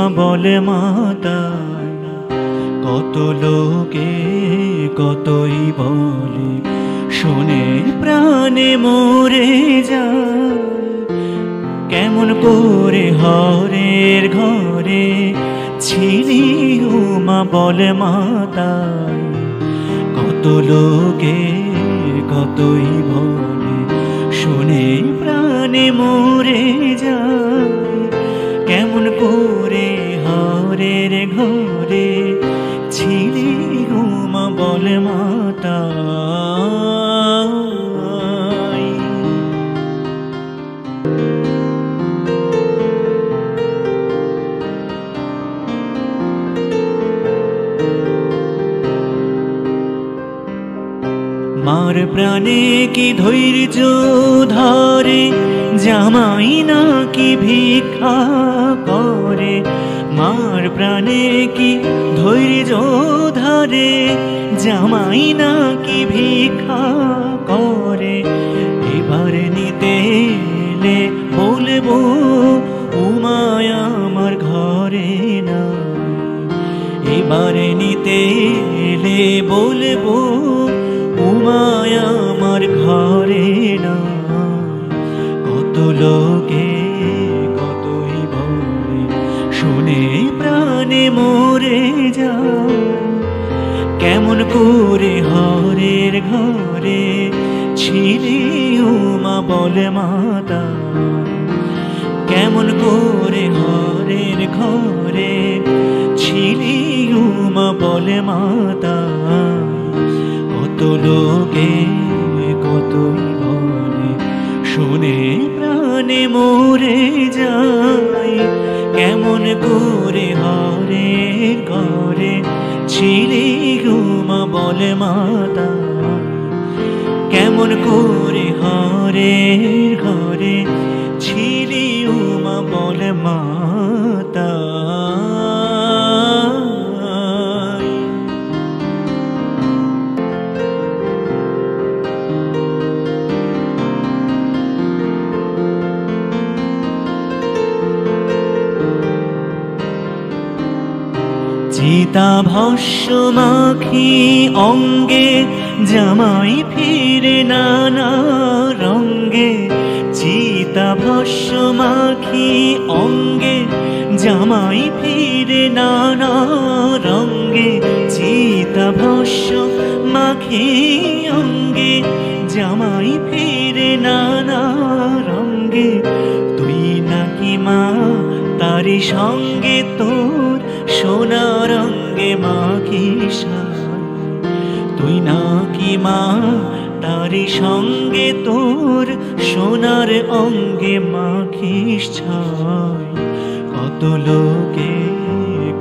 মা বলে মাতাই। কত লোকে কতই বলে, শুনে প্রাণে মরে যায়। কেমন করে হরের ঘরে ছিলি ও মা বলে মাতাই। কত লোকে কতই বলে, শুনে প্রাণে মরে যায়। কেমন করে হরের ঘরে ছিলি ও মা বলে মাতাই। মার প্রাণে কি ধৈর্য ধরে, জামাই নাকি ভিক্ষা করে। মার প্রাণে কি ধৈর্য ধরে, জামাই নাকি ভিক্ষা করে। এবার নিতে এলে বলবো উমায় আমার ঘরে নাই। এবার নিতে এলে বলবো উমায় আমার ঘরে নাই। কত লোকে কতই বলে, শুনে প্রাণে মরে যায়। কেমন করে হরের ঘরে ছিলি উমা বলে মাতাই। কেমন করে হরের ঘরে ছিলি উমা বলে মাতাই। কত লোকে কতই বলে, শুনে প্রাণে মরে যায়। কেমন করে হরের ঘরে ছিলি উমা বলে মাতাই। কেমন করে হরের ঘরে ছিলি উমা বলে মাতাই। চিতা ভস্য মাখি অঙ্গে, জামাই ফিরে নানা রঙ্গে। চিতা ভস্য মাখি অঙ্গে, জামাই ফিরে নানা রঙ্গে। চিতা ভস্য মাখি অঙ্গে, জামাই ফিরে নানা রঙ্গে। তুই নাকি মা তারি সঙ্গে তোর সোনা রঙ্গে মাখিস। তুই নাকি মা তারি সঙ্গে তোর সোনার অঙ্গে মাখিস ছাই। কত লোকে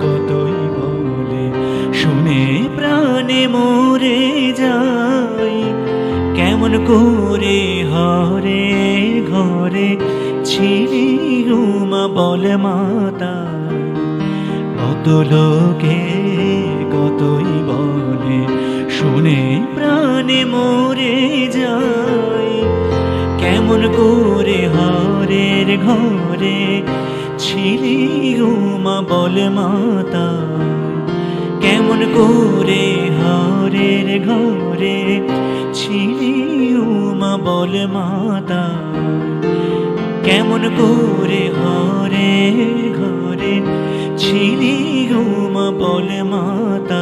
কতই বলে, শুনে প্রাণে মরে যায়। কেমন করে হরের ঘরে ছিলি উমা বলে মাতাই। কত লোকে কতই বলে, শুনে প্রাণে মরে যায়। কেমন করে হরের ঘরে ছিলি উমা বলে মাতাই। কেমন করে হরের ঘরে ছিলি উমা বলে মাতাই। কেমন করে হরের ঘরে ছিলি উমা বলে মাতাই।